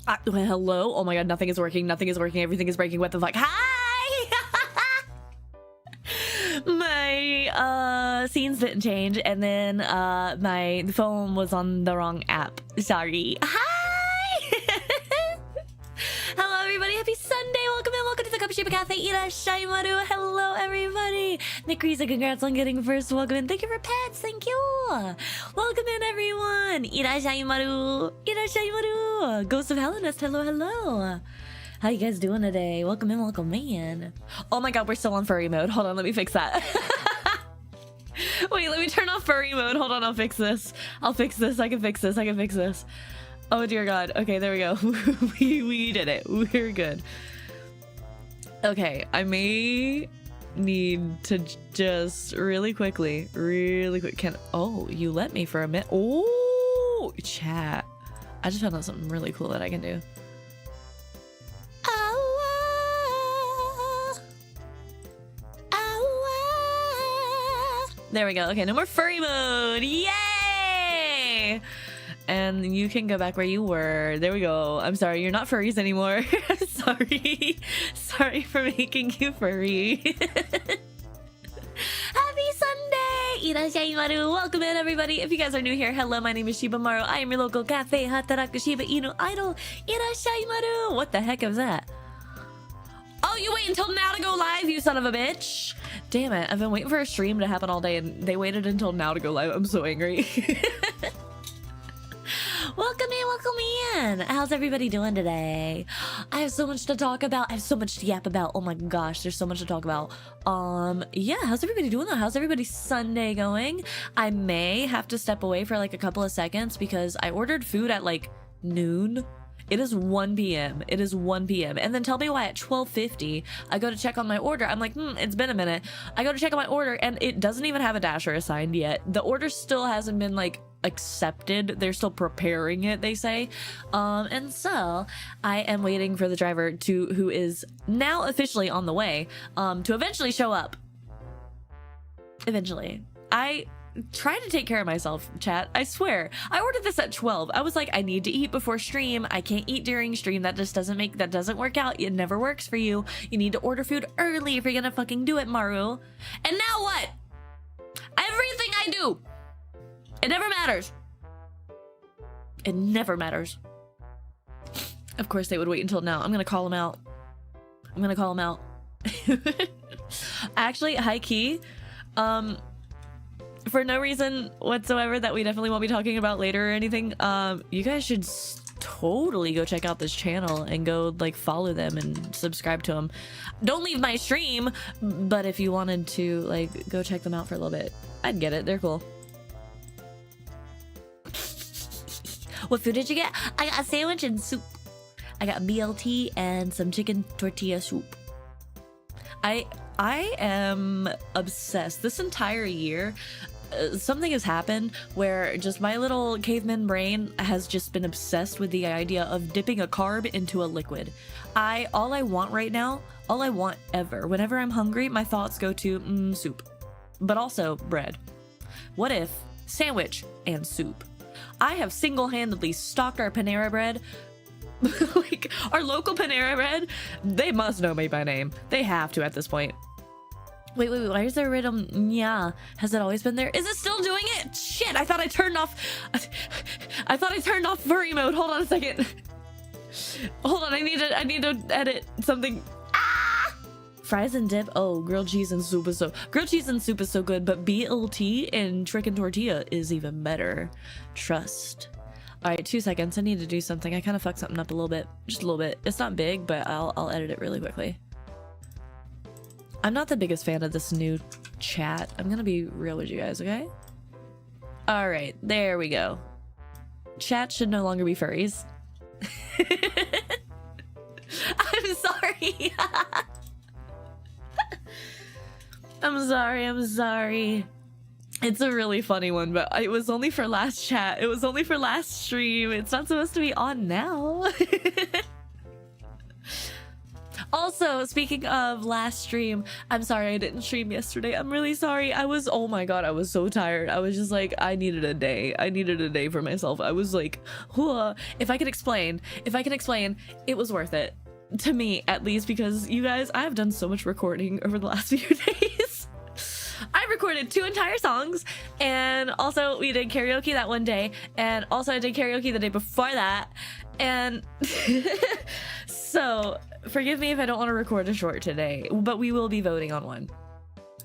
Well, hello? Oh my god, nothing is working. Nothing is working. Everything is breaking. What the fuck? Hi! My scenes didn't change, and then my phone was on the wrong app. Sorry. Hi! Hello everybody, happy Sunday. Welcome in, welcome to the Kapushiba Cafe. Irashaimaru. Hello everybody. Nikrisa, congrats on getting first. Welcome in. Thank you for pets. Thank you. Welcome in everyone. Irashaimaru. Irashaimaru. Ghost of Hellenist. Hello, hello. How you guys doing today? Welcome in, welcome in. Oh my god, we're still on furry mode. Hold on, let me fix that. Wait, let me turn off furry mode. Hold on, I'll fix this. I'll fix this. I can fix this. I can fix this. Oh dear god. Okay, there we go. we did it. We're good. Okay, I may need to just really quick. Oh, you let me for a minute. Oh, chat. I just found out something really cool that I can do. There we go. Okay, no more furry mode. Yay! And you can go back where you were. There we go. I'm sorry, you're not furries anymore. Sorry. Sorry for making you furry. Happy Sunday! Irashaimaru. Welcome in, everybody. If you guys are new here, hello, my name is Shibamaru. I am your local cafe Hataraku Shiba Inu idol. Irashaimaru. What the heck is that? Oh, you wait until now to go live, you son of a bitch. Damn it, I've been waiting for a stream to happen all day and they waited until now to go live. I'm so angry. Welcome in, welcome in. How's everybody doing today? I have so much to talk about. I have so much to yap about. Oh my gosh, there's so much to talk about. Yeah, how's everybody doing though? How's everybody's Sunday going? I may have to step away for like a couple of seconds because I ordered food at like noon. It is 1 p.m. It is 1 p.m. And then tell me why at 12:50 I go to check on my order. I'm like, it's been a minute. I go to check on my order and it doesn't even have a dasher assigned yet. The order still hasn't been like accepted. They're still preparing it, they say. And so I am waiting for the driver who is now officially on the way, to eventually show up. Eventually. I try to take care of myself, chat. I swear. I ordered this at 12. I was like, I need to eat before stream. I can't eat during stream. That just doesn't work out. It never works for you. You need to order food early if you're gonna fucking do it, Maru. And now what? Everything I do, it never matters. It never matters. Of course they would wait until now. I'm gonna call him out. I'm gonna call him out. Actually, high key, for no reason whatsoever that we definitely won't be talking about later or anything, you guys should totally go check out this channel and go like follow them and subscribe to them. Don't leave my stream, but if you wanted to like go check them out for a little bit, I'd get it. They're cool. What food did you get? I got a sandwich and soup. I got BLT and some chicken tortilla soup. I am obsessed. This entire year, something has happened where just my little caveman brain has just been obsessed with the idea of dipping a carb into a liquid. All I want right now, all I want ever, whenever I'm hungry, my thoughts go to soup, but also bread. What if sandwich and soup? I have single-handedly stocked our Panera Bread. Like, our local Panera Bread, they must know me by name. They have to at this point. Wait, why is there a rhythm? Yeah, has it always been there? Is it still doing it? Shit, I thought I turned off furry mode. Hold on a second. Hold on, I need to edit something. Ah! Fries and dip. Oh, grilled cheese and soup is so good, but BLT and chicken tortilla is even better. Trust. All right, 2 seconds. I need to do something. I kind of fucked something up a little bit, just a little bit. It's not big, but I'll edit it really quickly. I'm not the biggest fan of this new chat. I'm gonna be real with you guys, okay? All right, there we go. Chat should no longer be furries. I'm sorry. I'm sorry. It's a really funny one, but it was only for last chat. It was only for last stream. It's not supposed to be on now. Also, speaking of last stream, I'm sorry I didn't stream yesterday. I'm really sorry. Oh my god, I was so tired. I was just like, I needed a day. I needed a day for myself. I was like, if I can explain, it was worth it. To me, at least, because you guys, I have done so much recording over the last few days. I recorded 2 entire songs, and also we did karaoke that one day, and also I did karaoke the day before that, and so forgive me if I don't want to record a short today, but we will be voting on one.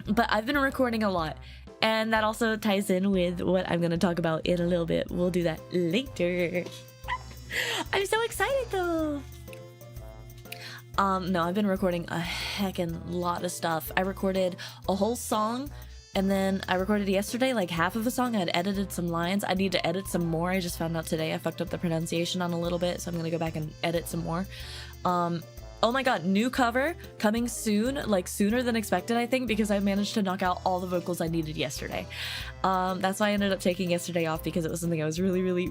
But I've been recording a lot, and that also ties in with what I'm going to talk about in a little bit. We'll do that later. I'm so excited though. No, I've been recording a heckin' lot of stuff. I recorded a whole song, and then I recorded yesterday like half of a song. I had edited some lines. I need to edit some more. I just found out today I fucked up the pronunciation on a little bit, so I'm gonna go back and edit some more. Oh my god, new cover coming soon, like sooner than expected, I think, because I managed to knock out all the vocals I needed yesterday. That's why I ended up taking yesterday off, because it was something I was really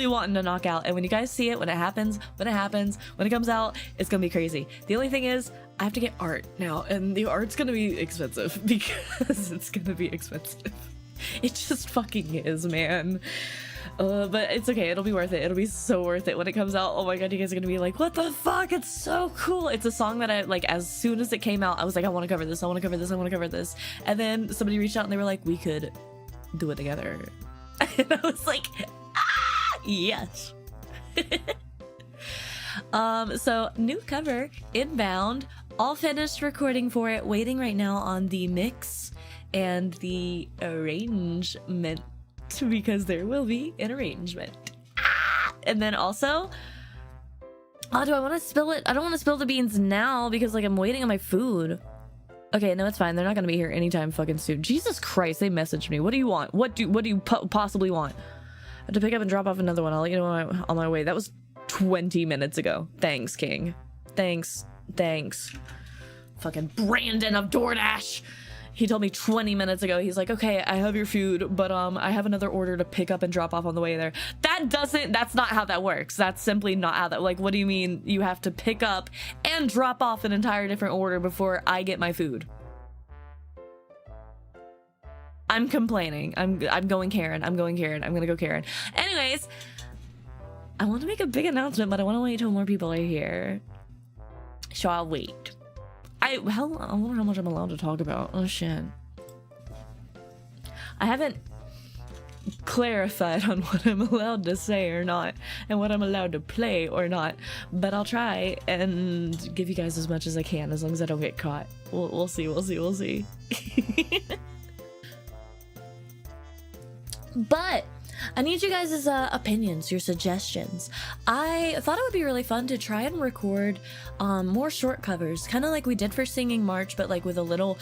wanting to knock out. And when you guys see it, when it happens, when it comes out, it's gonna be crazy. The only thing is, I have to get art now, and the art's gonna be expensive, because it's gonna be expensive. It just fucking is, man. But it's okay, it'll be worth it. It'll be so worth it when it comes out. Oh my god, you guys are gonna be like, what the fuck? It's so cool. It's a song that I, like, as soon as it came out, I was like, I want to cover this, I want to cover this, I want to cover this. And then somebody reached out and they were like, we could do it together. And I was like, ah, yes. So new cover, inbound, all finished recording for it, waiting right now on the mix and the arrangement, because there will be an arrangement. And then also, do I want to spill it? I don't want to spill the beans now because, like, I'm waiting on my food. Okay, no, it's fine. They're not gonna be here anytime fucking soon. Jesus Christ, they messaged me. What do you want? What do you possibly want? I have to pick up and drop off another one. I'll let you know when on my way. That was 20 minutes ago. Thanks, King. Thanks. Fucking Brandon of DoorDash. He told me 20 minutes ago, he's like, okay, I have your food, but I have another order to pick up and drop off on the way there. That's not how that works. That's simply not how that, like, what do you mean you have to pick up and drop off an entire different order before I get my food? I'm complaining. I'm going Karen. I'm gonna go Karen. Anyways, I want to make a big announcement, but I want to wait till more people are here. So I'll wait. I wonder how much I'm allowed to talk about. Oh shit. I haven't clarified on what I'm allowed to say or not, and what I'm allowed to play or not, but I'll try and give you guys as much as I can, as long as I don't get caught. We'll see. But I need you guys' opinions, your suggestions. I thought it would be really fun to try and record more short covers, kind of like we did for Singing March, but like with a little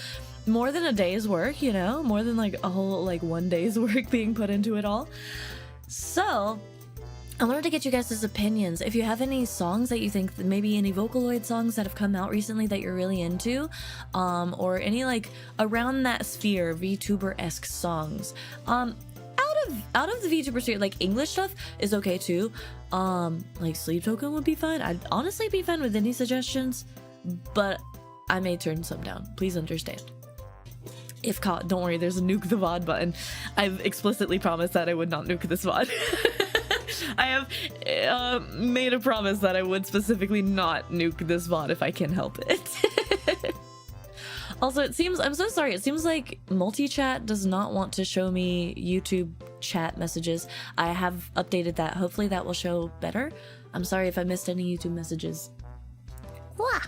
more than a day's work, you know, more than like a whole like 1 day's work being put into it all. So I wanted to get you guys' opinions. If you have any songs that you think, maybe any Vocaloid songs that have come out recently that you're really into, or any like around that sphere VTuber-esque songs. Out of the VTuber sphere, like English stuff is okay too. Like Sleep Token would be fine. I'd honestly be fine with any suggestions, but I may turn some down. Please understand. If caught, don't worry, there's a nuke the VOD button. I've explicitly promised that I would not nuke this VOD. I have made a promise that I would specifically not nuke this VOD if I can help it. Also, it seems, I'm so sorry, it seems like multi-chat does not want to show me YouTube chat messages. I have updated that. Hopefully that will show better. I'm sorry if I missed any YouTube messages. Wah!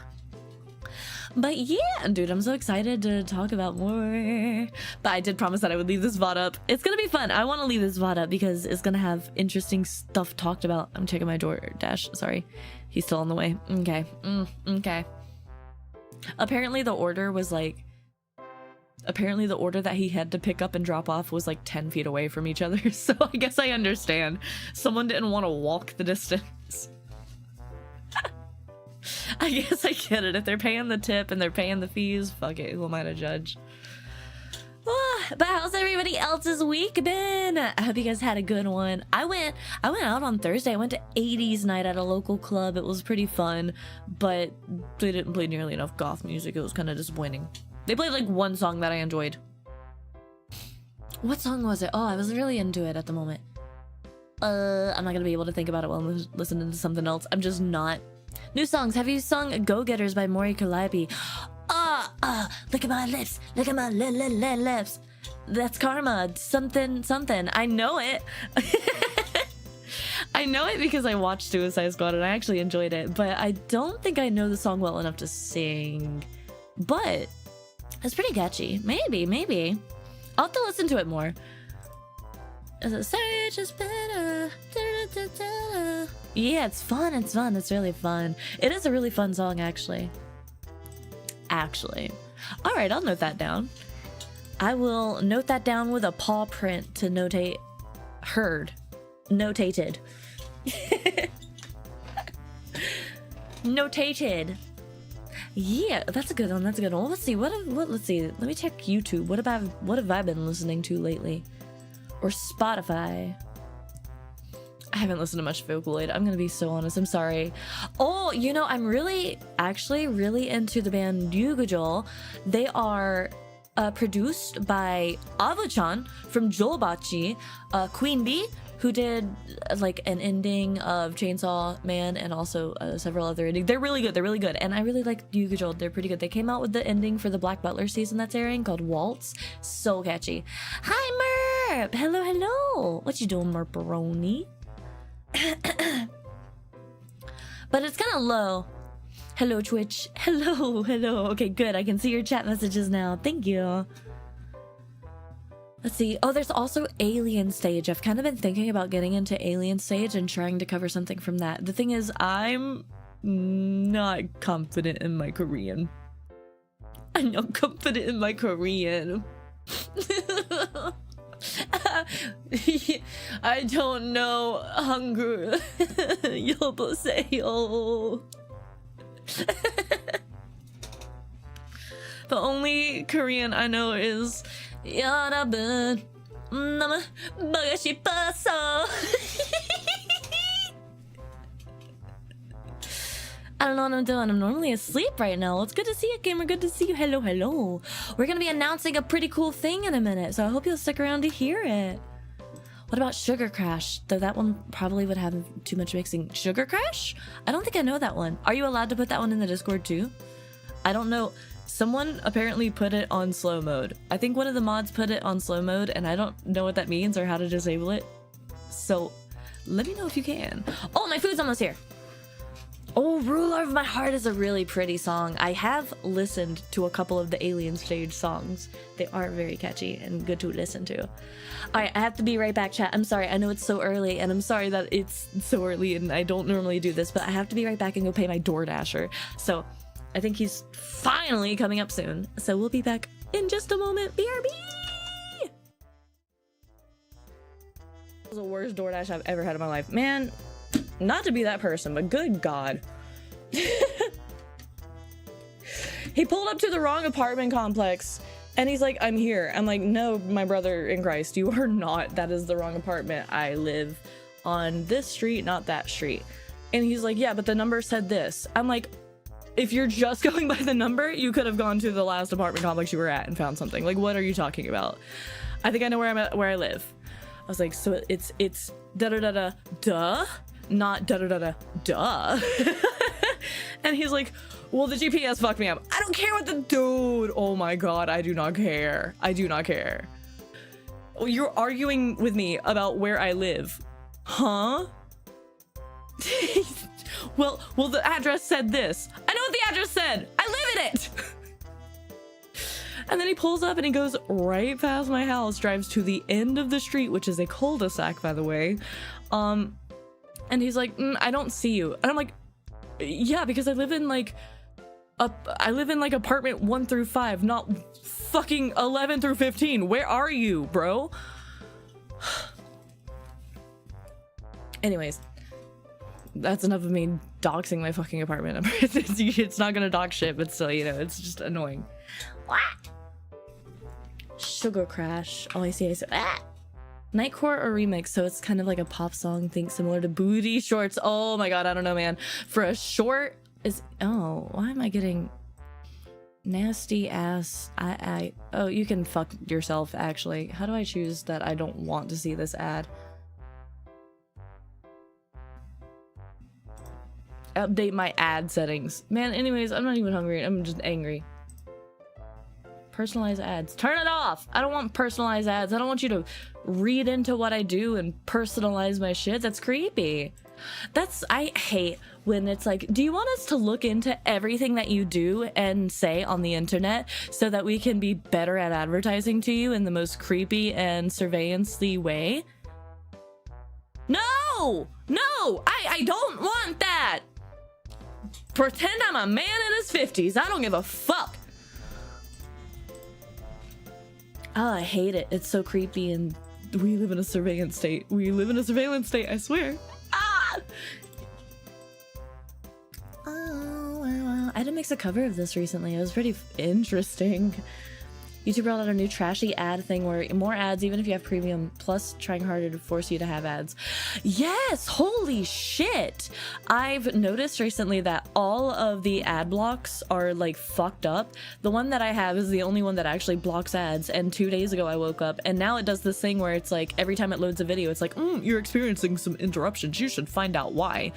But yeah, dude, I'm so excited to talk about more. But I did promise that I would leave this VOD up. It's gonna be fun. I want to leave this VOD up because it's gonna have interesting stuff talked about. I'm checking my DoorDash. Sorry. He's still on the way. Okay. Okay. Apparently the order was like... Apparently the order that he had to pick up and drop off was like 10 feet away from each other. So I guess I understand. Someone didn't want to walk the distance. I guess I get it. If they're paying the tip and they're paying the fees, fuck it. Who am I to judge? But how's everybody else's week been? I hope you guys had a good one. I went out on Thursday. I went to 80s night at a local club. It was pretty fun, but they didn't play nearly enough goth music. It was kind of disappointing. They played like one song that I enjoyed. What song was it? Oh, I was really into it at the moment. I'm not gonna be able to think about it while I'm listening to something else. I'm just not. New songs. Have you sung Go Getters by Maury Calliope? Look at my lips. Look at my lips. That's karma. Something. I know it. I know it because I watched Suicide Squad and I actually enjoyed it, but I don't think I know the song well enough to sing. But it's pretty catchy. Maybe. I'll have to listen to it more. Search is better. Yeah, it's fun. It's really fun. It is a really fun song, actually. All right, I'll note that down. I will note that down with a paw print to notate. Notated. Notated. Yeah, that's a good one. Well, let's see. Let's see. Let me check YouTube. What have I been listening to lately? Or Spotify. I haven't listened to much Vocaloid. I'm gonna be so honest. I'm sorry. Oh, you know, I'm actually really into the band Ryugujol. They are produced by Ava-chan from Jolbachi, Queen Bee, who did like an ending of Chainsaw Man and also several other endings. They're really good, and I really like Ryugujol. They're pretty good. They came out with the ending for the Black Butler season that's airing called Waltz. So catchy. Hi, Merp! Hello! What you doing, Merperoni? But it's kind of low. Hello, Twitch. Hello. Okay, good. I can see your chat messages now. Thank you. Let's see. Oh, there's also Alien Stage. I've kind of been thinking about getting into Alien Stage and trying to cover something from that. The thing is, I'm not confident in my Korean. I'm not confident in my Korean. I don't know Hangul. 여보세요. The only Korean I know is 여러분 너무 보고 싶어서. I don't know what I'm doing. I'm normally asleep right now. It's good to see you, gamer. Good to see you. Hello. We're gonna be announcing a pretty cool thing in a minute, so I hope you'll stick around to hear it. What about Sugar Crash? Though that one probably would have too much mixing. Sugar Crash? I don't think I know that one. Are you allowed to put that one in the Discord too? I don't know. Someone apparently put it on slow mode. I think one of the mods put it on slow mode, and I don't know what that means or how to disable it. So let me know if you can. Oh, my food's almost here. Oh, Ruler of My Heart is a really pretty song. I have listened to a couple of the Alien Stage songs. They are very catchy and good to listen to. All right, I have to be right back, chat. I'm sorry. I know it's so early, and I'm sorry that it's so early, and I don't normally do this, but I have to be right back and go pay my DoorDasher. So I think he's finally coming up soon. So we'll be back in just a moment. BRB! That was the worst DoorDash I've ever had in my life. Man, not to be that person, but good God. He pulled up to the wrong apartment complex and he's like, I'm here. I'm like, no, my brother in Christ, you are not. That is the wrong apartment. I live on this street, not that street. And he's like, yeah, but the number said this. I'm like, if you're just going by the number, you could have gone to the last apartment complex you were at and found something. Like, what are you talking about? I think I know where I'm at, where I live. I was like, so it's da-da-da-da, duh? Not da-da-da-da, duh. And he's like, well, the GPS fucked me up. I don't care what the dude. Oh my God, I do not care. I do not care. Oh, you're arguing with me about where I live. Huh? Well, the address said this. I know what the address said. I live in it. And then he pulls up and he goes right past my house, drives to the end of the street, which is a cul-de-sac, by the way. And he's like, I don't see you. And I'm like, yeah, because I live in like apartment 1 through 5, not fucking 11 through 15. Where are you, bro? Anyways, that's enough of me doxing my fucking apartment number. It's not gonna dox shit, but still, you know, it's just annoying. What? Sugar Crash. Oh, I see. Ah! Nightcore or remix, so it's kind of like a pop song thing similar to Booty Shorts. Oh my god, I don't know, man. For a short is... Oh, why am I getting... Nasty ass... Oh, you can fuck yourself, actually. How do I choose that I don't want to see this ad? Update my ad settings. Man, anyways, I'm not even hungry. I'm just angry. Personalized ads. Turn it off! I don't want personalized ads. I don't want you to read into what I do and personalize my shit. That's creepy. I hate when it's like, do you want us to look into everything that you do and say on the internet so that we can be better at advertising to you in the most creepy and surveillance-y way? No! No! I don't want that! Pretend I'm a man in his 50s. I don't give a fuck. Oh, I hate it. It's so creepy, and we live in a surveillance state. We live in a surveillance state, I swear. Ah! Oh, wow. I had to mix a cover of this recently. It was pretty interesting. YouTube rolled out a new trashy ad thing where more ads even if you have premium, plus trying harder to force you to have ads. Yes! Holy shit! I've noticed recently that all of the ad blocks are like fucked up. The one that I have is the only one that actually blocks ads, and 2 days ago I woke up and now it does this thing where it's like every time it loads a video it's like, you're experiencing some interruptions, you should find out why.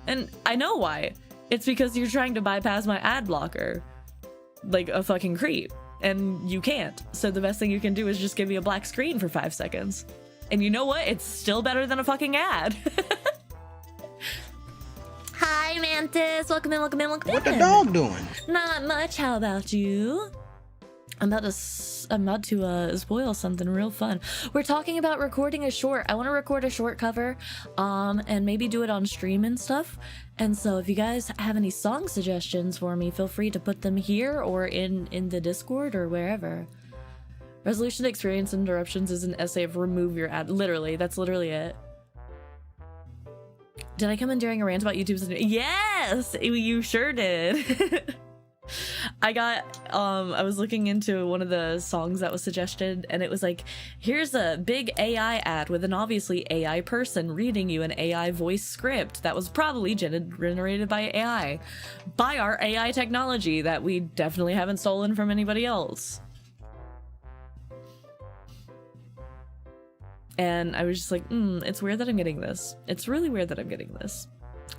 And I know why. It's because you're trying to bypass my ad blocker like a fucking creep. And you can't. So the best thing you can do is just give me a black screen for 5 seconds. And you know what? It's still better than a fucking ad. Hi, Mantis. Welcome in, welcome in, welcome in. What the dog doing? Not much. How about you? I'm about to spoil something real fun. We're talking about recording a short. I want to record a short cover, and maybe do it on stream and stuff. And so if you guys have any song suggestions for me, feel free to put them here or in the Discord or wherever. Resolution to experience interruptions is an essay of remove your ad. Literally, that's literally it. Did I come in during a rant about YouTube's? Yes, you sure did. I was looking into one of the songs that was suggested, and it was like, here's a big AI ad with an obviously AI person reading you an AI voice script that was probably generated by AI, by our AI technology that we definitely haven't stolen from anybody else. And I was just like, it's weird that I'm getting this. It's really weird that I'm getting this.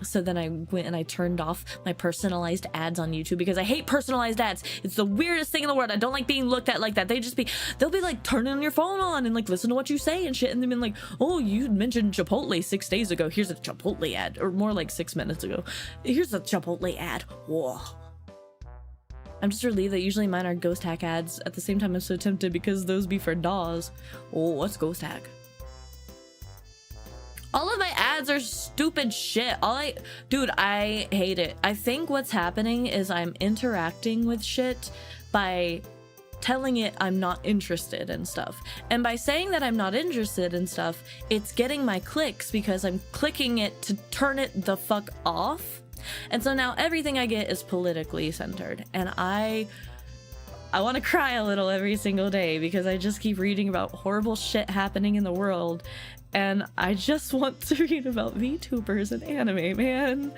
So then I went and I turned off my personalized ads on YouTube because I hate personalized ads. It's the weirdest thing in the world. I don't like being looked at like that. They'll be like turning your phone on and like listen to what you say and shit. And they've been like, oh, you mentioned Chipotle 6 days ago. Here's a Chipotle ad, or more like 6 minutes ago. Here's a Chipotle ad. Whoa. I'm just relieved that usually mine are ghost hack ads. At the same time, I'm so tempted because those be for DAWs. Oh, what's ghost hack? All of my ads are stupid shit. Dude, I hate it. I think what's happening is I'm interacting with shit by telling it I'm not interested in stuff. And by saying that I'm not interested in stuff, it's getting my clicks because I'm clicking it to turn it the fuck off. And so now everything I get is politically centered. And I want to cry a little every single day because I just keep reading about horrible shit happening in the world. And I just want to read about VTubers and anime, man.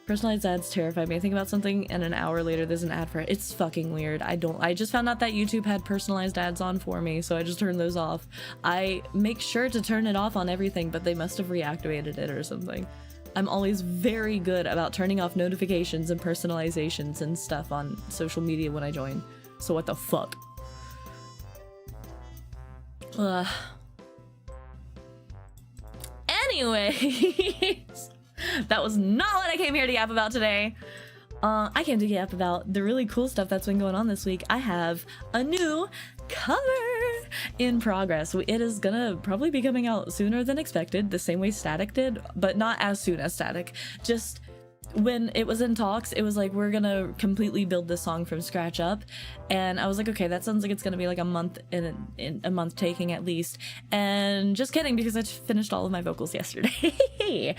Personalized ads terrify me. I think about something and an hour later there's an ad for it. It's fucking weird. I just found out that YouTube had personalized ads on for me, so I just turned those off. I make sure to turn it off on everything, but they must have reactivated it or something. I'm always very good about turning off notifications and personalizations and stuff on social media when I join. So what the fuck? Anyways, that was not what I came here to yap about today. I came to yap about the really cool stuff that's been going on this week. I have a new cover in progress. It is gonna probably be coming out sooner than expected, the same way Static did, but not as soon as Static. Just when it was in talks, it was like, we're gonna completely build this song from scratch up, and I was like, okay, that sounds like it's gonna be like a month in a month taking at least. And just kidding, because I finished all of my vocals yesterday.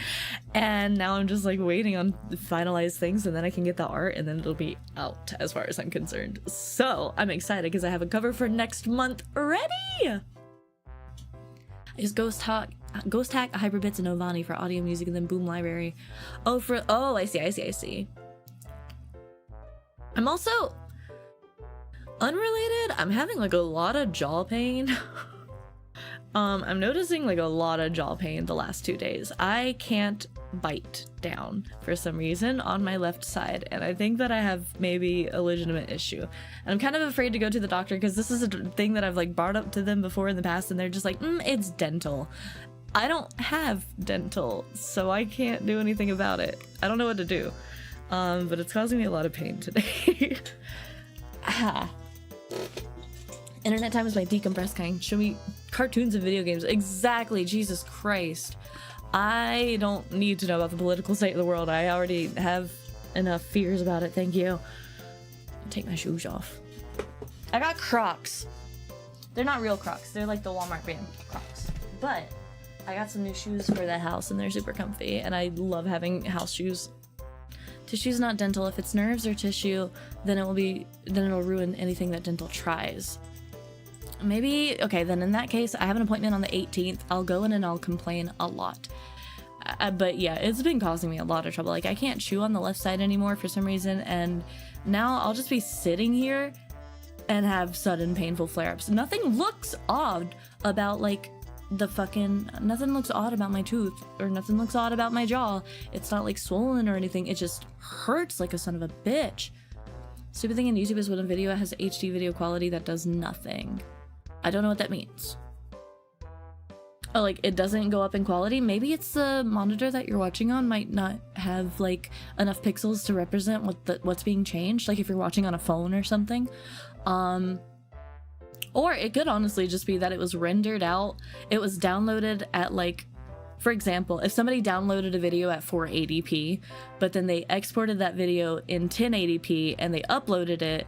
And now I'm just like waiting on finalized things, and then I can get the art, and then it'll be out as far as I'm concerned. So I'm excited because I have a cover for next month ready. I just Ghost Hack, Hyperbits, and Novani for audio music, and then Boom Library. Oh, I see. I'm also unrelated. I'm having like a lot of jaw pain. I'm noticing like a lot of jaw pain the last 2 days. I can't bite down for some reason on my left side, and I think that I have maybe a legitimate issue. And I'm kind of afraid to go to the doctor because this is a thing that I've like brought up to them before in the past, and they're just like, it's dental. I don't have dental, so I can't do anything about it. I don't know what to do. But it's causing me a lot of pain today. Internet time is my decompressed kind. Show me cartoons and video games. Exactly, Jesus Christ. I don't need to know about the political state of the world. I already have enough fears about it, thank you. Take my shoes off. I got Crocs. They're not real Crocs. They're like the Walmart brand Crocs. But I got some new shoes for the house, and they're super comfy, and I love having house shoes. Tissue's not dental. If it's nerves or tissue, then it'll ruin anything that dental tries. Maybe, okay, then in that case, I have an appointment on the 18th. I'll go in and I'll complain a lot. But yeah, it's been causing me a lot of trouble. Like, I can't chew on the left side anymore for some reason, and now I'll just be sitting here and have sudden painful flare-ups. Nothing looks odd about, like, nothing looks odd about my tooth, or nothing looks odd about my jaw. It's not, like, swollen or anything. It just hurts like a son of a bitch. Stupid thing in YouTube is when a video has HD video quality that does nothing. I don't know what that means. Oh, like, it doesn't go up in quality? Maybe it's the monitor that you're watching on might not have, like, enough pixels to represent what's being changed, like if you're watching on a phone or something. Or it could honestly just be that it was rendered out. It was downloaded at, like, for example, if somebody downloaded a video at 480p, but then they exported that video in 1080p and they uploaded it,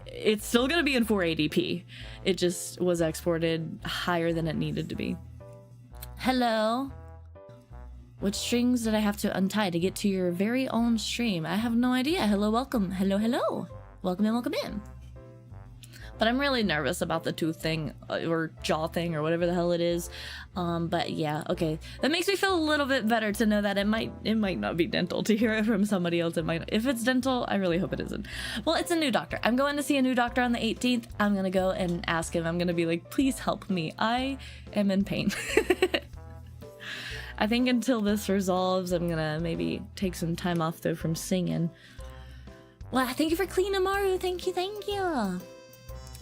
it's still gonna be in 480p. It just was exported higher than it needed to be. Hello? What strings did I have to untie to get to your very own stream? I have no idea. Hello, welcome. Hello. Welcome in, welcome in. But I'm really nervous about the tooth thing, or jaw thing, or whatever the hell it is. But yeah, okay. That makes me feel a little bit better to know that it might not be dental. To hear it from somebody else, it might. If it's dental, I really hope it isn't. Well, it's a new doctor. I'm going to see a new doctor on the 18th. I'm gonna go and ask him. I'm gonna be like, please help me. I am in pain. I think until this resolves, I'm gonna maybe take some time off though from singing. Well, thank you for cleaning, Maru. Thank you.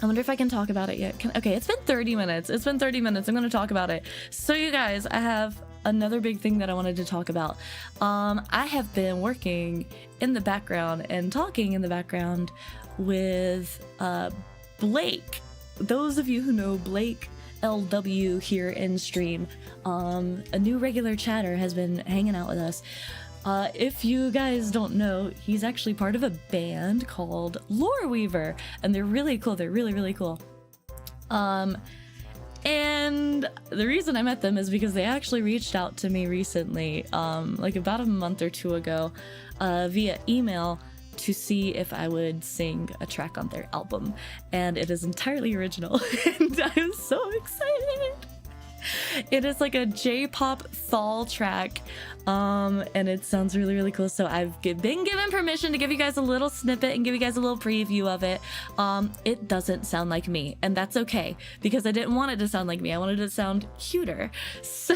I wonder if I can talk about it yet. Okay, it's been 30 minutes. I'm gonna talk about it. So you guys, I have another big thing that I wanted to talk about. I have been working in the background and talking in the background with Blake. Those of you who know Blake LW here in stream, a new regular chatter has been hanging out with us. If you guys don't know, he's actually part of a band called Lore Weaver, and they're really cool. They're really cool. And the reason I met them is because they actually reached out to me recently, like about a month or two ago, via email to see if I would sing a track on their album, and it is entirely original, and I'm so excited. It is like a J-pop fall track, and it sounds really cool. So I've been given permission to give you guys a little snippet and give you guys a little preview of it. It doesn't sound like me, and that's okay, because I didn't want it to sound like me. I wanted it to sound cuter. So,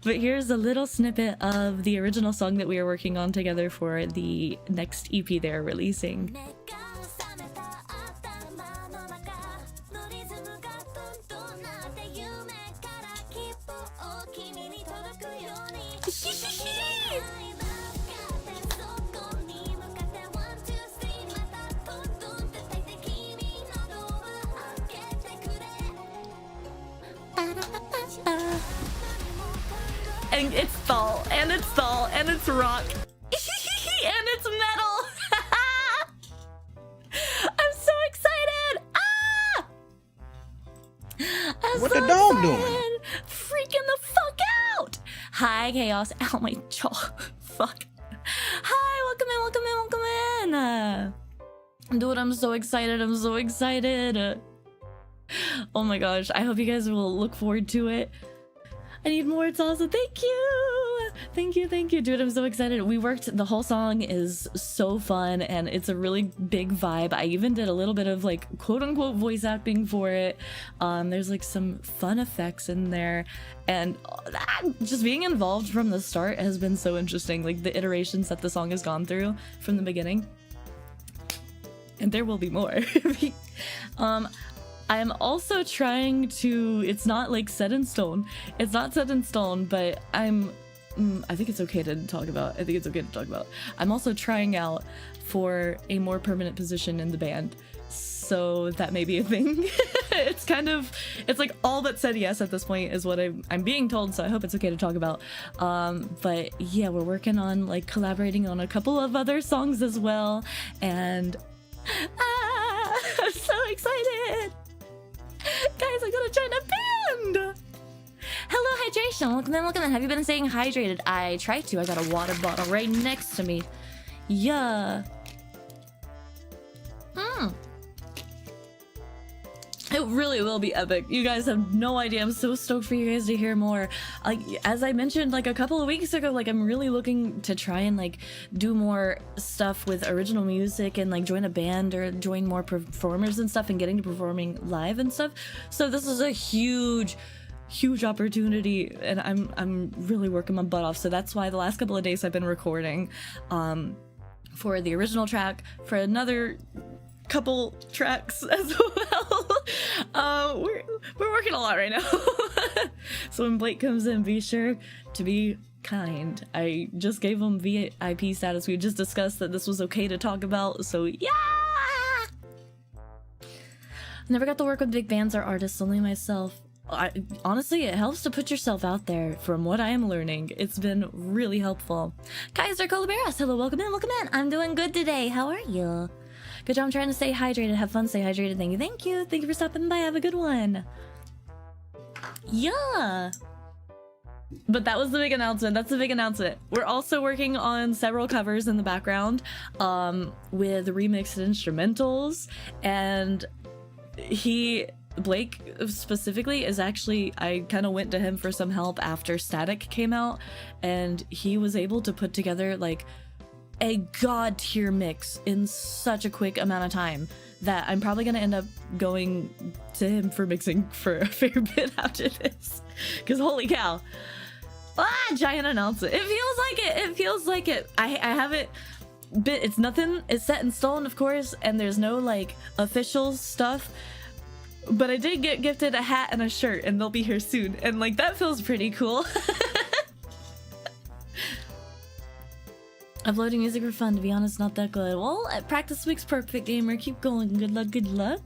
but here's a little snippet of the original song that we are working on together for the next EP they're releasing. And it's fall, and it's rock. What the dog doing? Freaking the fuck out! Hi, Chaos. Ow, my jaw. Fuck. Hi, welcome in, welcome in, welcome in. Dude, I'm so excited. I'm so excited. Oh my gosh. I hope you guys will look forward to it. I need more. It's awesome. Thank you. Thank you. Thank you. Dude, I'm so excited. We worked. The whole song is so fun and it's a really big vibe. I even did a little bit of like quote unquote voice acting for it. There's like some fun effects in there. And just being involved from the start has been so interesting. Like the iterations that the song has gone through from the beginning. And there will be more. I am also trying to, it's not like set in stone. It's not set in stone, but I think it's okay to talk about. I think it's okay to talk about. I'm also trying out for a more permanent position in the band. So that may be a thing. It's kind of, it's like all but said yes at this point is what I'm being told. So I hope it's okay to talk about. But yeah, we're working on like collaborating on a couple of other songs as well. And I'm so excited. Guys, I'm gonna join a band! Hello, hydration. Welcome in, welcome in. Have you been staying hydrated? I tried to. I got a water bottle right next to me. Yeah. It really will be epic. You guys have no idea. I'm so stoked for you guys to hear more. Like, as I mentioned like a couple of weeks ago, like I'm really looking to try and like do more stuff with original music and like join a band or join more performers and stuff and getting to performing live and stuff. So this is a huge opportunity and I'm really working my butt off. So that's why the last couple of days I've been recording for the original track, for another couple tracks as well. We're working a lot right now. So when Blake comes in, be sure to be kind. I just gave him VIP status. We just discussed that this was okay to talk about, so yeah. Never got to work with big bands or artists, only myself. Honestly, it helps to put yourself out there. From what I am learning, it's been really helpful. Kaiser Colaberas, hello, welcome in, welcome in. I'm doing good today. How are you? Good job. I'm trying to stay hydrated. Have fun. Stay hydrated. Thank you. Thank you. Thank you for stopping by. Have a good one. Yeah. But that was the big announcement. That's the big announcement. We're also working on several covers in the background with remixed instrumentals. And Blake specifically is actually, I kind of went to him for some help after Static came out. And he was able to put together like a god tier mix in such a quick amount of time that I'm probably gonna end up going to him for mixing for a fair bit after this, because holy cow. Giant announcement. It feels like it. It feels like it. I have it bit. It's nothing. It's set in stone, of course, and there's no like official stuff, but I did get gifted a hat and a shirt and they'll be here soon, and like that feels pretty cool. Uploading music for fun, to be honest, not that good. Well, practice makes perfect, gamer. Keep going. Good luck, good luck.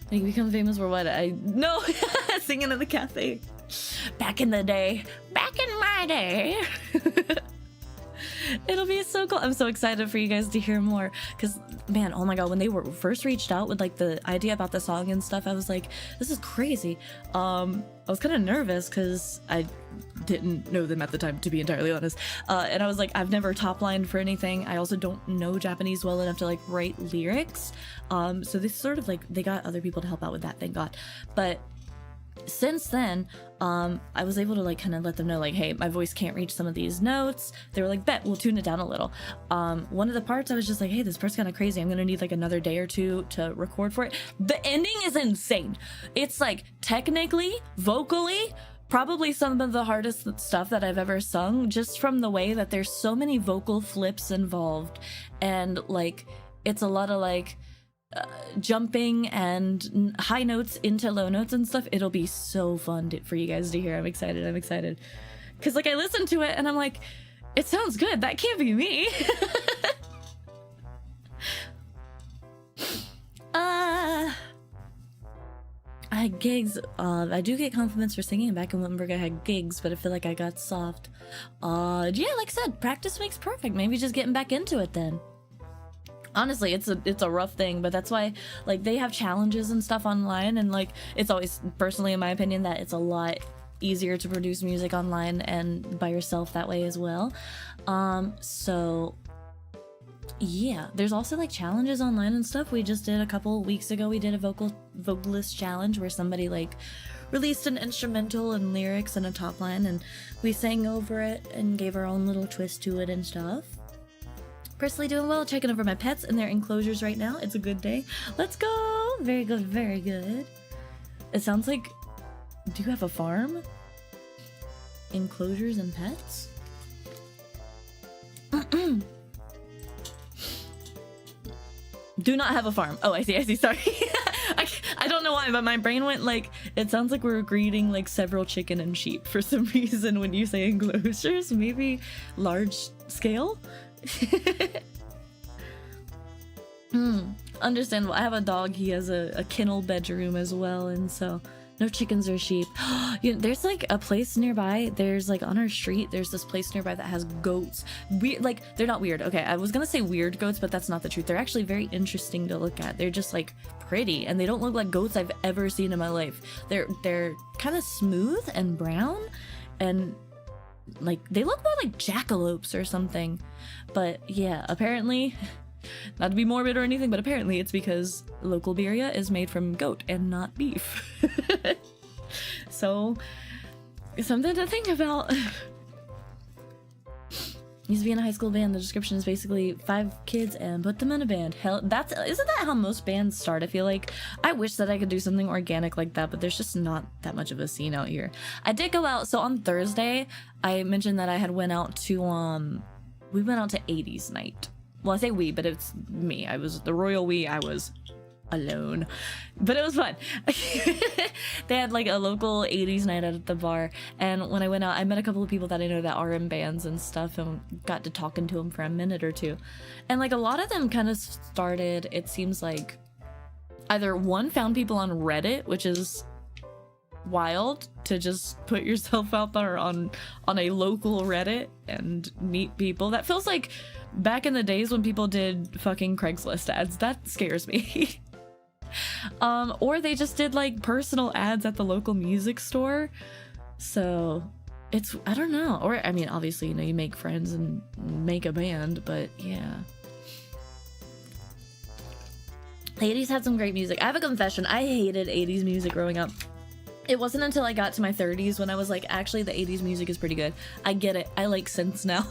When you become famous for what? No, singing in the cafe. Back in the day. Back in my day. It'll be so cool. I'm so excited for you guys to hear more, because man, oh my god, when they were first reached out with like the idea about the song and stuff, I was like, this is crazy. I was kind of nervous because I didn't know them at the time, to be entirely honest, and I was like, I've never top lined for anything. I also don't know Japanese well enough to like write lyrics, so they sort of like, they got other people to help out with that, thank god. But since then, I was able to like kind of let them know like, hey, my voice can't reach some of these notes. They were like, bet, we'll tune it down a little. One of the parts I was just like, hey, this part's kind of crazy. I'm gonna need like another day or two to record for it. The ending is insane. It's like technically, vocally, probably some of the hardest stuff that I've ever sung, just from the way that there's so many vocal flips involved, and like it's a lot of like jumping and high notes into low notes and stuff. It'll be so fun for you guys to hear. I'm excited because like I listened to it and I'm like, it sounds good, that can't be me. I had gigs. I do get compliments for singing. Back in Wittenberg I had gigs, but I feel like I got soft. Yeah, like I said, practice makes perfect. Maybe just getting back into it then. Honestly, it's a rough thing, but that's why, like, they have challenges and stuff online, and like, it's always, personally in my opinion, that it's a lot easier to produce music online and by yourself that way as well. So yeah, there's also like challenges online and stuff. We just did a couple weeks ago, we did a vocalist challenge where somebody like released an instrumental and lyrics and a top line, and we sang over it and gave our own little twist to it and stuff. Personally doing well, checking over my pets in their enclosures right now. It's a good day. Let's go! Very good, very good. It sounds like... Do you have a farm? Enclosures and pets? Do not have a farm. Oh, I see, sorry. I don't know why, but my brain went like, it sounds like we're greeting like several chicken and sheep for some reason when you say enclosures. Maybe large scale? Understandable. I have a dog. He has a kennel bedroom as well, and so no chickens or sheep. You know, there's like a place nearby. There's like on our street, there's this place nearby that has goats. Weird, like they're not weird. Okay, I was gonna say weird goats, but that's not the truth. They're actually very interesting to look at. They're just like pretty, and they don't look like goats I've ever seen in my life. They're kind of smooth and brown, and like they look more like jackalopes or something. But yeah, apparently, not to be morbid or anything, but apparently it's because local birria is made from goat and not beef. So something to think about. Used to be in a high school band. The description is basically 5 kids and put them in a band. Hell, isn't that how most bands start? I feel like I wish that I could do something organic like that, but there's just not that much of a scene out here. I did go out. So on Thursday, I mentioned that I had went out to we went out to 80s night. Well, I say we, but it's me. I was the royal we. I was alone, but it was fun. They had like a local 80s night out at the bar, and when I went out, I met a couple of people that I know that are in bands and stuff, and got to talking to them for a minute or two. And like a lot of them kind of started, it seems like, either one, found people on Reddit, which is wild to just put yourself out there on a local Reddit and meet people. That feels like back in the days when people did fucking Craigslist ads. That scares me. Or they just did like personal ads at the local music store. So it's, I don't know. Or I mean, obviously, you know, you make friends and make a band, but yeah. The 80s had some great music. I have a confession. I hated 80s music growing up. It wasn't until I got to my 30s when I was like, actually, the 80s music is pretty good. I get it. I like synths now.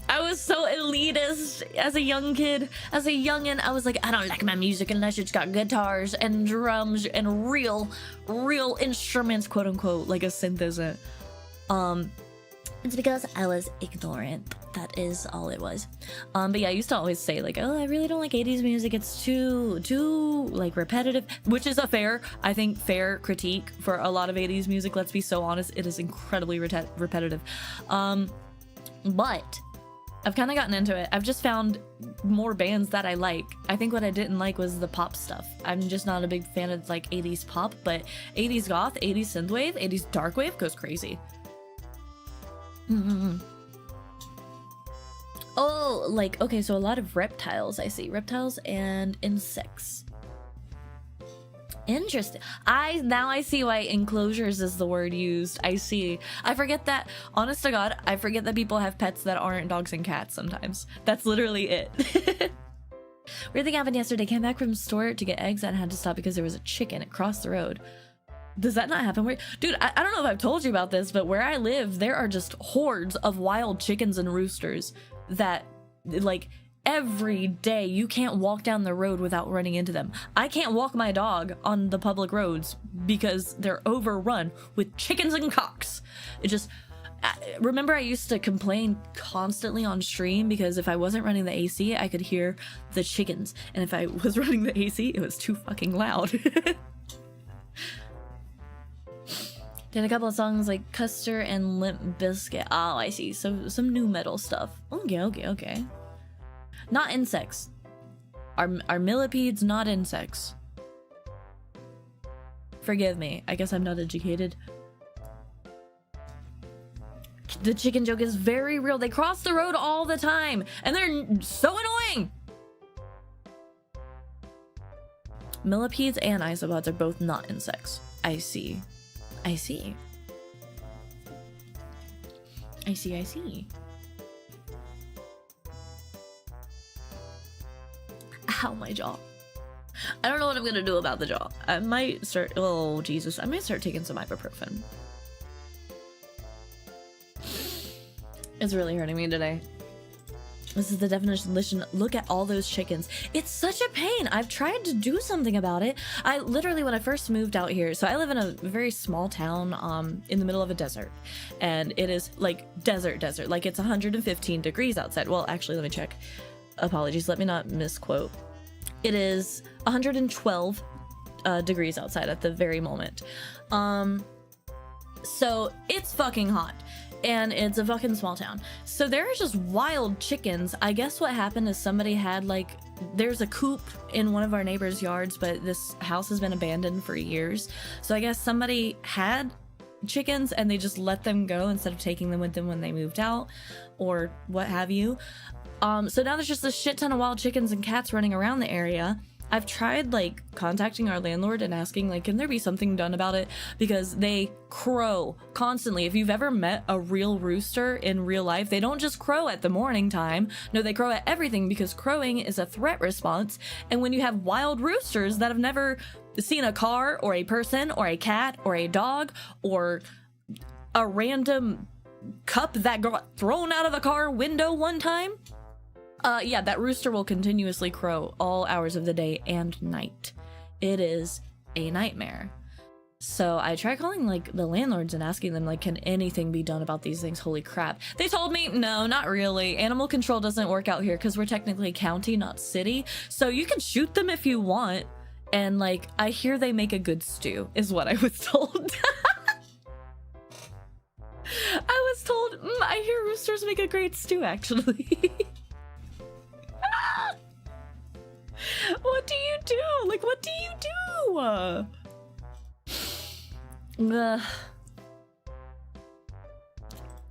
I was so elitist as a young kid. As a youngin', I was like, I don't like my music unless it's got guitars and drums and real instruments, quote unquote, like a synth isn't. It's because I was ignorant. That is all it was. But yeah, I used to always say like, oh, I really don't like 80s music. It's too like repetitive, which is a fair critique for a lot of 80s music. Let's be so honest. It is incredibly repetitive. But I've kind of gotten into it. I've just found more bands that I like. I think what I didn't like was the pop stuff. I'm just not a big fan of like 80s pop, but 80s goth, 80s synthwave, 80s darkwave goes crazy. Oh, like, okay, so a lot of reptiles I see. Reptiles and insects. Interesting. Now I see why enclosures is the word used. I see. I forget that, honest to God, I forget that people have pets that aren't dogs and cats sometimes. That's literally it. Weird thing happened yesterday. Came back from the store to get eggs and had to stop because there was a chicken across the road. Does that not happen? Dude, I don't know if I've told you about this, but where I live, there are just hordes of wild chickens and roosters that, like, every day you can't walk down the road without running into them. I can't walk my dog on the public roads because they're overrun with chickens and cocks. It just... Remember, I used to complain constantly on stream because if I wasn't running the AC, I could hear the chickens. And if I was running the AC, it was too fucking loud. Did a couple of songs like Custer and Limp Bizkit. Oh, I see. So some new metal stuff. Okay. Not insects. Are millipedes not insects? Forgive me. I guess I'm not educated. The chicken joke is very real. They cross the road all the time, and they're so annoying. Millipedes and isopods are both not insects. I see. I see. I see, I see. Ow, my jaw. I don't know what I'm gonna do about the jaw. I might start, oh Jesus, I might start taking some ibuprofen. It's really hurting me today. This is the definition. Listen, look at all those chickens. It's such a pain. I've tried to do something about it. I literally, when I first moved out here, so I live in a very small town in the middle of a desert, and it is like desert, like it's 115 degrees outside. Well, actually, let me check. Apologies, let me not misquote. It is 112 degrees outside at the very moment. So it's fucking hot. And it's a fucking small town. So there are just wild chickens. I guess what happened is somebody had like, there's a coop in one of our neighbors' yards, but this house has been abandoned for years. So I guess somebody had chickens and they just let them go instead of taking them with them when they moved out or what have you. So now there's just a shit ton of wild chickens and cats running around the area. I've tried like contacting our landlord and asking like, can there be something done about it? Because they crow constantly. If you've ever met a real rooster in real life, they don't just crow at the morning time. No, they crow at everything because crowing is a threat response. And when you have wild roosters that have never seen a car or a person or a cat or a dog or a random cup that got thrown out of a car window one time, yeah, that rooster will continuously crow all hours of the day and night. It is a nightmare. So I tried calling like the landlords and asking them like, can anything be done about these things? Holy crap. They told me, no, not really. Animal control doesn't work out here because we're technically county, not city. So you can shoot them if you want. And like, I hear they make a good stew is what I was told. I was told, I hear roosters make a great stew actually. What do you do? Like, what do you do?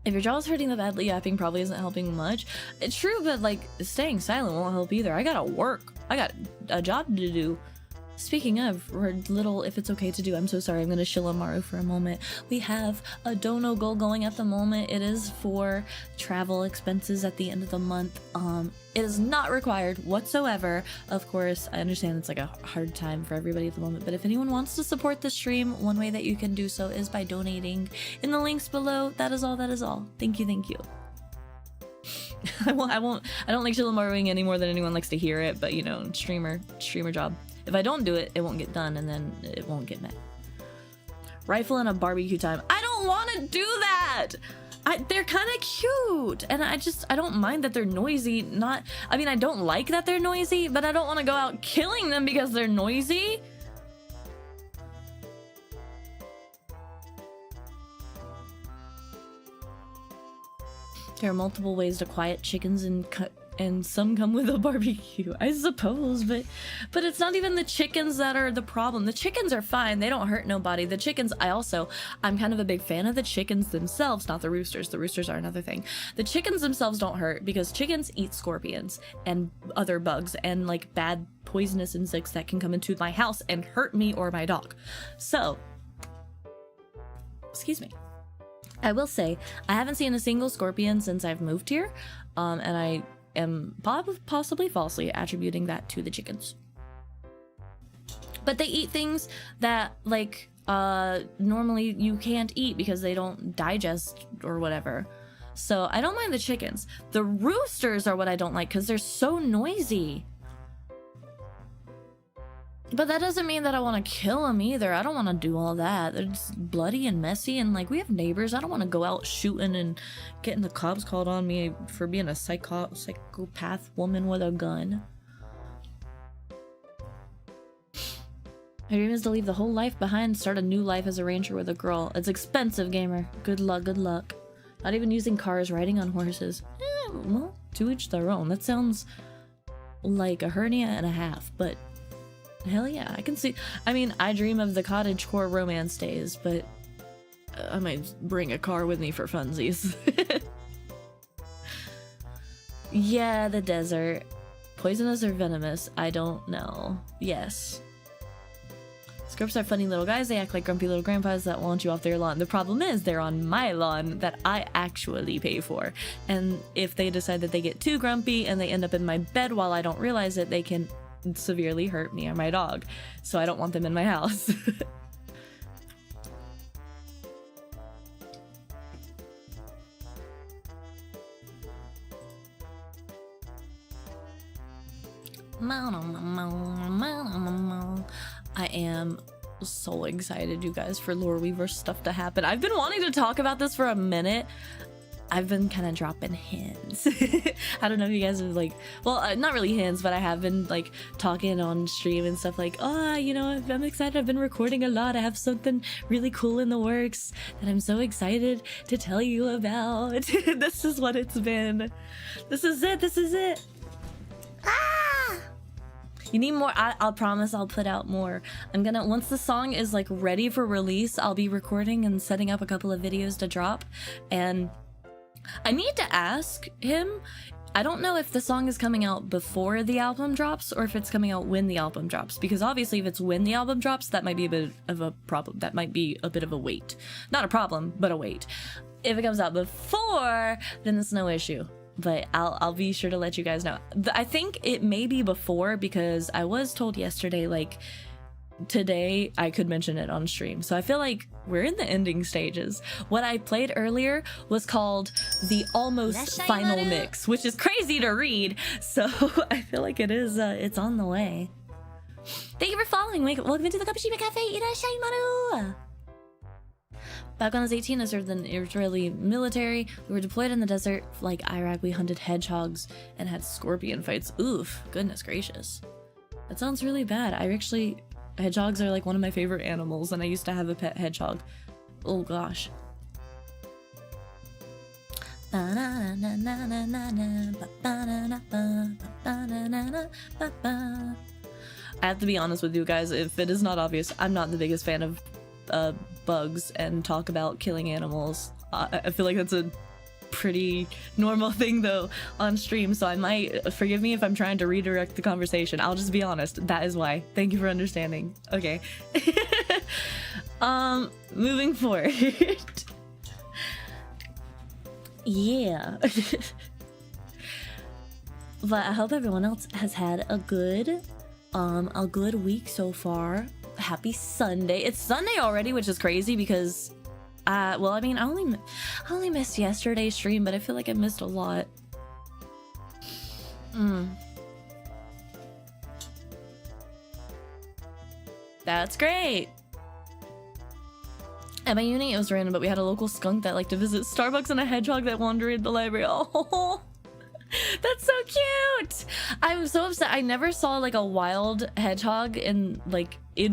If your jaw's hurting, the badly yapping probably isn't helping much. It's true, but like, staying silent won't help either. I gotta work. I got a job to do. Speaking of, or little, if it's okay to do, I'm so sorry, I'm gonna shill on Maru for a moment. We have a dono goal going at the moment. It is for travel expenses at the end of the month. It is not required whatsoever. Of course, I understand it's like a hard time for everybody at the moment, but if anyone wants to support the stream, one way that you can do so is by donating in the links below. That is all, that is all. Thank you, thank you. I don't like Shilomaruing any more than anyone likes to hear it, but you know, streamer job. If I don't do it, it won't get done, and then it won't get met. Rifle and a barbecue time. I don't want to do that! They're kind of cute, and I don't mind that they're noisy. I mean, I don't like that they're noisy, but I don't want to go out killing them because they're noisy. There are multiple ways to quiet chickens and some come with a barbecue, I suppose, but it's not even the chickens that are the problem. The chickens are fine. They don't hurt nobody. The chickens, I'm kind of a big fan of the chickens themselves, not the roosters. The roosters are another thing. The chickens themselves don't hurt because chickens eat scorpions and other bugs and like bad poisonous insects that can come into my house and hurt me or my dog. So, excuse me. I will say, I haven't seen a single scorpion since I've moved here, and I am possibly falsely attributing that to the chickens. But they eat things that, like, normally you can't eat because they don't digest or whatever. So I don't mind the chickens. The roosters are what I don't like because they're so noisy. But that doesn't mean that I want to kill them either. I don't want to do all that. They're just bloody and messy, and like, we have neighbors. I don't want to go out shooting and getting the cops called on me for being a psychopath woman with a gun. My dream is to leave the whole life behind and start a new life as a ranger with a girl. It's expensive, gamer. Good luck, good luck. Not even using cars, riding on horses. Well, to each their own. That sounds like a hernia and a half, but hell yeah, I can see. I mean, I dream of the cottagecore romance days, but I might bring a car with me for funsies. Yeah, the desert. Poisonous or venomous? I don't know. Yes. Scripts are funny little guys. They act like grumpy little grandpas that want you off their lawn. The problem is they're on my lawn that I actually pay for. And if they decide that they get too grumpy and they end up in my bed while I don't realize it, they can severely hurt me or my dog. So I don't want them in my house. I am so excited, you guys, for Lore Weaver stuff to happen. I've been wanting to talk about this for a minute. I've been kind of dropping hints. I don't know if you guys have like, well, not really hints, but I have been like talking on stream and stuff like, oh, you know, I'm excited. I've been recording a lot. I have something really cool in the works that I'm so excited to tell you about. This is what it's been. This is it. This is it. Ah! You need more. I'll promise I'll put out more. I'm gonna, once the song is like ready for release, I'll be recording and setting up a couple of videos to drop. And I need to ask him, I don't know if the song is coming out before the album drops or if it's coming out when the album drops, because obviously if it's when the album drops, that might be a bit of a problem. That might be a bit of a wait. Not a problem, but a wait. If it comes out before, then it's no issue. But I'll be sure to let you guys know. I think it may be before, because I was told yesterday, like, today I could mention it on stream. So I feel like we're in the ending stages. What I played earlier was called the almost final mix, which is crazy to read. So I feel like it is, it's on the way. Thank you for following. Welcome to the Kapashima Cafe. Irashaimaru! Back when I was 18, I served in the Israeli military. We were deployed in the desert. Like Iraq, we hunted hedgehogs and had scorpion fights. Oof, goodness gracious. That sounds really bad. Hedgehogs are like one of my favorite animals, and I used to have a pet hedgehog. Oh gosh. I have to be honest with you guys, if it is not obvious, I'm not the biggest fan of bugs and talk about killing animals. I feel like that's a pretty normal thing though on stream, so I might, forgive me if I'm trying to redirect the conversation. I'll just be honest, that is why. Thank you for understanding. Okay. Moving forward. Yeah. But I hope everyone else has had a good week so far. Happy Sunday. It's Sunday already, which is crazy because well, I mean, I only missed yesterday's stream, but I feel like I missed a lot. That's great. At my uni, it was random, but we had a local skunk that liked to visit Starbucks and a hedgehog that wandered in the library. Oh, that's so cute. I'm so upset. I never saw like a wild hedgehog in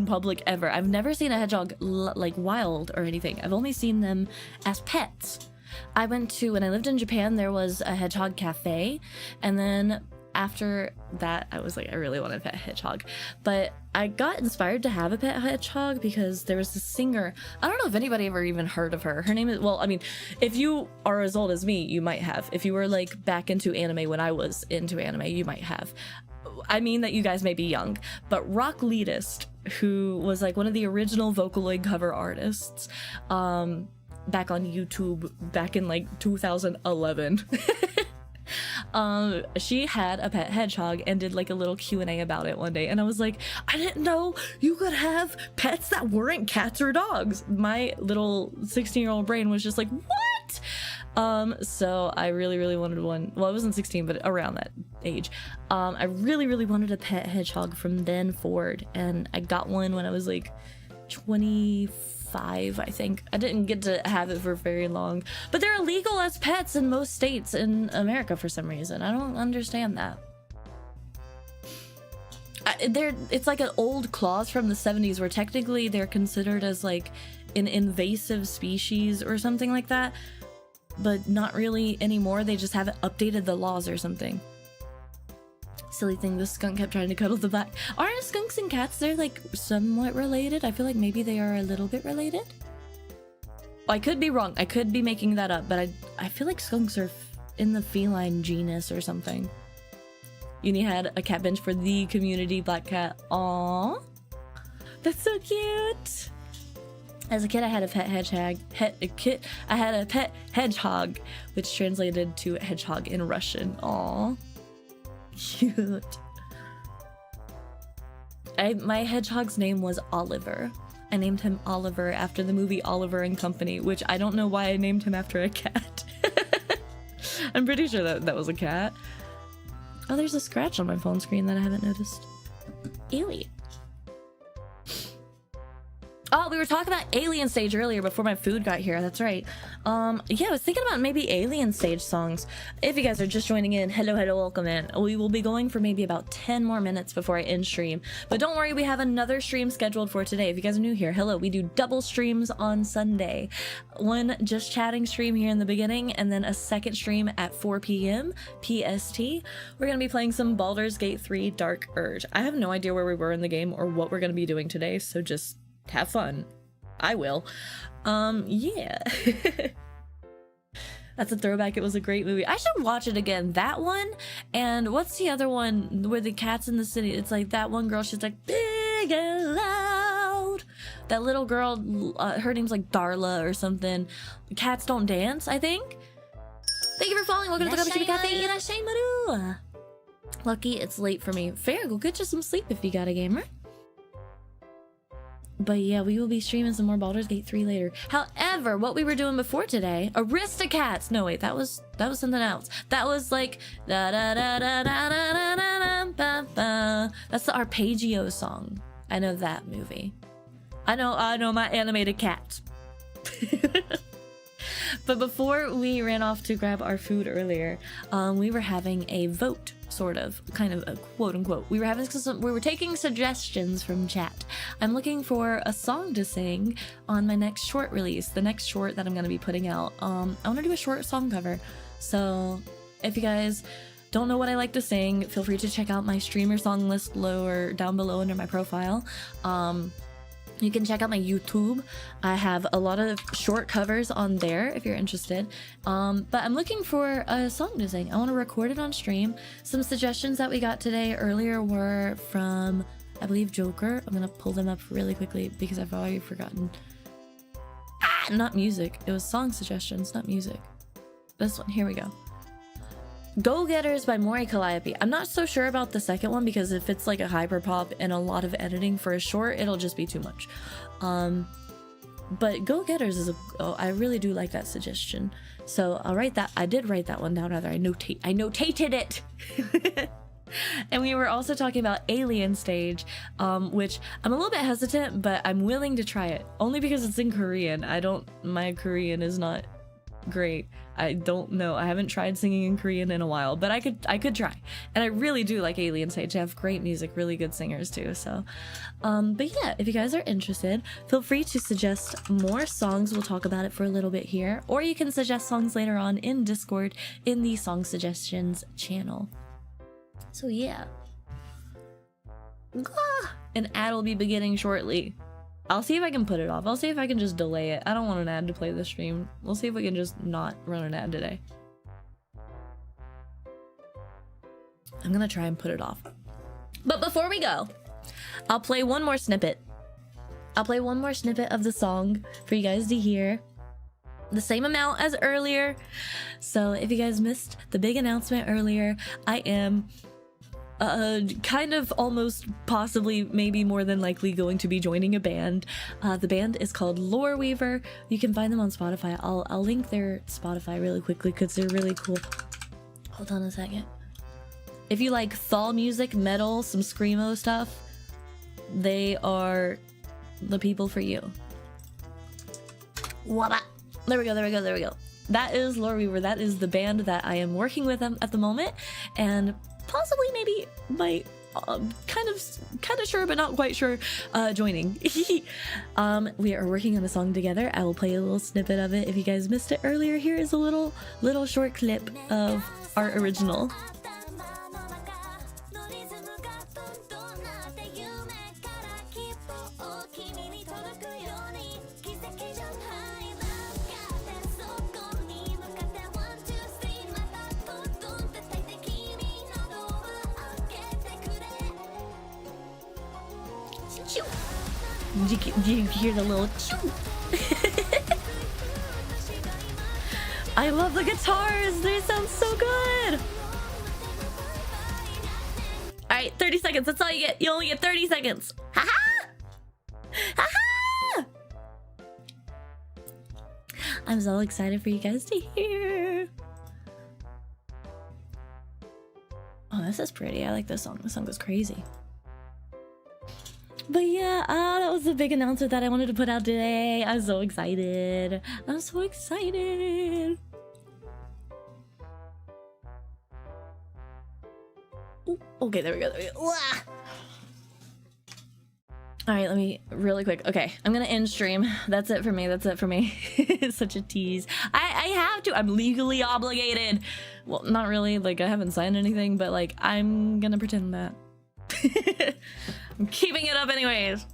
public ever. I've never seen a hedgehog like wild or anything. I've only seen them as pets. When I lived in Japan, there was a hedgehog cafe, and then after that I was like, I really want a pet hedgehog. But I got inspired to have a pet hedgehog because there was this singer, I don't know if anybody ever even heard of her. Her name is, well, I mean, if you are as old as me, you might have. If you were like back into anime when I was into anime, you might have. I mean that you guys may be young, but Rock Leadist, who was like one of the original Vocaloid cover artists, back on YouTube back in like 2011. She had a pet hedgehog and did like a little Q&A about it one day, and I was like, I didn't know you could have pets that weren't cats or dogs. My little 16-year-old brain was just like, what? So I really wanted one. Well, I wasn't 16, but around that age. I really wanted a pet hedgehog from then forward, and I got one when I was like 25, I think. I didn't get to have it for very long, but they're illegal as pets in most states in America for some reason. I don't understand that. It's like an old clause from the 70s where technically they're considered as like an invasive species or something like that, but not really anymore. They just haven't updated the laws or something. Silly thing, the skunk kept trying to cuddle the back. Aren't skunks and cats, they're like somewhat related? I feel like maybe they are a little bit related. I could be wrong. I could be making that up, but I feel like skunks are in the feline genus or something. Uni had a cat bench for the community black cat. Aww. That's so cute. As a kid, I had a pet hedgehog. I had a pet hedgehog, which translated to hedgehog in Russian. Aww. Cute. My hedgehog's name was Oliver. I named him Oliver after the movie Oliver and Company, which I don't know why I named him after a cat. I'm pretty sure that was a cat. Oh, there's a scratch on my phone screen that I haven't noticed. Ewy. Oh, we were talking about Alien Stage earlier before my food got here. That's right. Yeah, I was thinking about maybe Alien Stage songs. If you guys are just joining in, hello, welcome in. We will be going for maybe about 10 more minutes before I end stream. But don't worry, we have another stream scheduled for today. If you guys are new here, hello. We do double streams on Sunday. One just chatting stream here in the beginning, and then a second stream at 4 p.m. PST. We're going to be playing some Baldur's Gate 3 Dark Urge. I have no idea where we were in the game or what we're going to be doing today, so just have fun. I will. Yeah. That's a throwback. It was a great movie. I should watch it again. That one, and what's the other one where the cat's in the city? It's like that one girl, she's like big and loud. That little girl, her name's like Darla or something. Cats Don't Dance, I think. Thank you for following. Welcome to the Kabushiki Cafe. Irashai maru. Lucky it's late for me. Fair, go get you some sleep if you got a gamer. But yeah, we will be streaming some more Baldur's Gate 3 later. However, what we were doing before today, Aristocats. No, wait, that was something else. That was like da da da da da da da da ba ba. That's the Arpeggio song. I know that movie. I know my animated cat. But before we ran off to grab our food earlier, we were having a vote, sort of, kind of a quote unquote. We were taking suggestions from chat. I'm looking for a song to sing on my next short release, the next short that I'm going to be putting out. I want to do a short song cover. So if you guys don't know what I like to sing, feel free to check out my streamer song list down below under my profile. You can check out my YouTube. I have a lot of short covers on there if you're interested. But I'm looking for a song to sing. I want to record it on stream. Some suggestions that we got today earlier were from, I believe, Joker. I'm gonna pull them up really quickly because I've already forgotten. Not music. It was song suggestions, not music. This one, here we go. Go Getters by Mori Calliope. I'm not so sure about the second one because if it's like a hyperpop and a lot of editing for a short, it'll just be too much. But Go Getters is I really do like that suggestion. So I'll write that. I did write that one down, rather. I notated it. And we were also talking about Alien Stage, which I'm a little bit hesitant, but I'm willing to try it. Only because it's in Korean. My Korean is not great. I don't know. I haven't tried singing in Korean in a while, but I could try. And I really do like Alien Stage. They have great music, really good singers too. So, but yeah, if you guys are interested, feel free to suggest more songs. We'll talk about it for a little bit here, or you can suggest songs later on in Discord in the song suggestions channel. So yeah. An ad will be beginning shortly. I'll see if I can put it off. I'll see if I can just delay it. I don't want an ad to play the stream. We'll see if we can just not run an ad today. I'm gonna try and put it off. But before we go, I'll play one more snippet. I'll play one more snippet of the song for you guys to hear. The same amount as earlier. So if you guys missed the big announcement earlier, I am kind of almost possibly maybe more than likely going to be joining a band. The band is called Lore Weaver. You can find them on Spotify. I'll link their Spotify really quickly because they're really cool. Hold on a second. If you like Thal music, metal, some screamo stuff, they are the people for you. There we go. That is Lore Weaver. That is the band that I am working with them at the moment, and possibly maybe might kind of sure but not quite sure joining. We are working on a song together. I will play a little snippet of it if you guys missed it earlier. Here is a little short clip of our original. Do you hear the little choo? I love the guitars. They sound so good. All right, 30 seconds. That's all you get. You only get 30 seconds. Haha! Haha! I'm so excited for you guys to hear. Oh, this is pretty. I like this song. This song goes crazy. But yeah, that was the big announcement that I wanted to put out today. I'm so excited. I'm so excited. Ooh, okay, there we go. There we go. All right, let me really quick. Okay, I'm gonna end stream. That's it for me. That's it for me. It's such a tease. I have to. I'm legally obligated. Well, not really. Like, I haven't signed anything, but like, I'm gonna pretend that. I'm keeping it up anyways.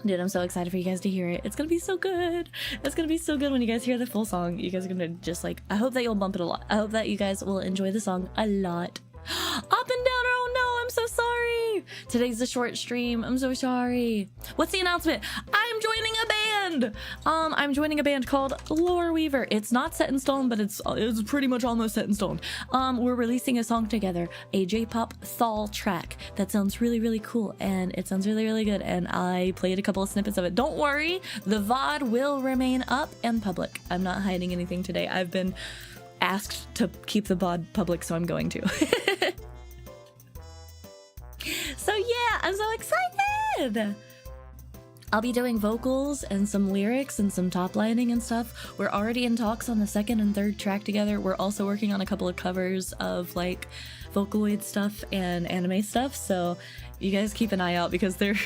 Dude, I'm so excited for you guys to hear it. It's gonna be so good. It's gonna be so good when you guys hear the full song. You guys are gonna just like, I hope that you'll bump it a lot. I hope that you guys will enjoy the song a lot. Up and down, oh no, I'm so sorry. Today's a short stream. I'm so sorry. What's the announcement? I'm joining a band. I'm joining a band called Lore Weaver. It's not set in stone, but it's pretty much almost set in stone. We're releasing a song together, a J-pop Thal track that sounds really, really cool, and it sounds really, really good, and I played a couple of snippets of it. Don't worry, the VOD will remain up and public. I'm not hiding anything today. I've been asked to keep the VOD public, so I'm going to. So yeah, I'm so excited. I'll be doing vocals and some lyrics and some top lining and stuff. We're already in talks on the second and third track together. We're also working on a couple of covers of like Vocaloid stuff and anime stuff. So you guys keep an eye out because they're,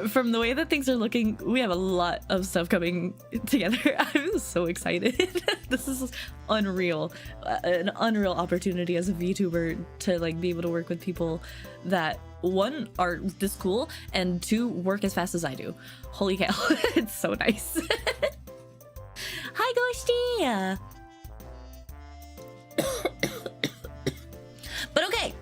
from the way that things are looking, we have a lot of stuff coming together. I'm so excited. This is unreal. An unreal opportunity as a VTuber to like be able to work with people that, one, are this cool, and two, work as fast as I do. Holy cow. It's so nice. Hi, Ghosty. But okay,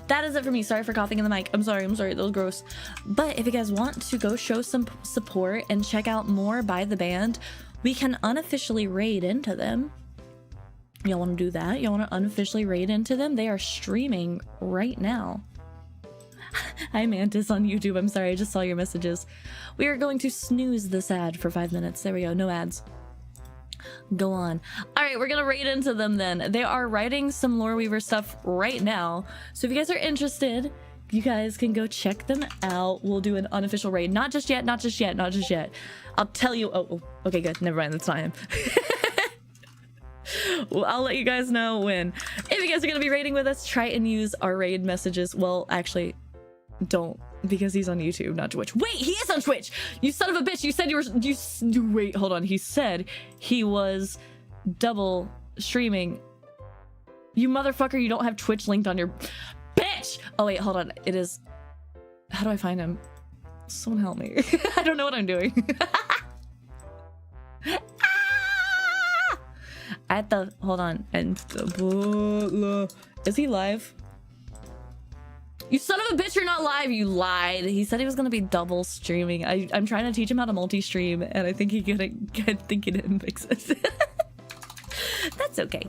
that is it for me. Sorry for coughing in the mic. I'm sorry, that was gross. But if you guys want to go show some support and check out more by the band, we can unofficially raid into them. Y'all want to do that? Y'all want to unofficially raid into them? They are streaming right now. Hi Mantis on YouTube. I'm sorry, I just saw your messages. We are going to snooze this ad for 5 minutes. There we go, no ads. Go on. All right, we're gonna raid into them then. They are writing some Lore Weaver stuff right now, so if you guys are interested, you guys can go check them out. We'll do an unofficial raid. Not just yet, not just yet, not just yet. I'll tell you. Oh, okay, good. Never mind, that's not him. Well, I'll let you guys know when. If you guys are gonna be raiding with us, try and use our raid messages. Well, actually, don't, because he's on YouTube, not Twitch. Wait, he is on Twitch! You son of a bitch! You said you were. Wait, hold on. He said he was double streaming. You motherfucker! You don't have Twitch linked on your. Bitch! Oh wait, hold on. It is. How do I find him? Someone help me. I don't know what I'm doing. At the. Hold on. And is he live? You son of a bitch, you're not live. You lied. He said he was gonna be double streaming. I'm trying to teach him how to multi-stream, and I think he didn't fix it. That's okay.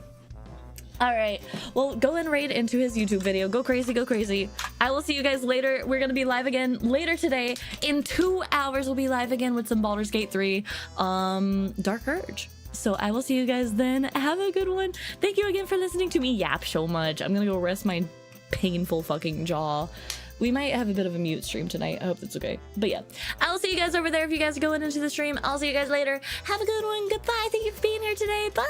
All right, well, go and raid into his YouTube video. Go crazy, go crazy. I will see you guys later. We're gonna be live again later today. In 2 hours, we'll be live again with some Baldur's Gate 3 Dark Urge. So I will see you guys then. Have a good one. Thank you again for listening to me yap so much. I'm gonna go rest my painful fucking jaw. We might have a bit of a mute stream tonight. I hope that's okay. But yeah, I'll see you guys over there if you guys are going into the stream. I'll see you guys later. Have a good one. Goodbye. Thank you for being here today. Bye.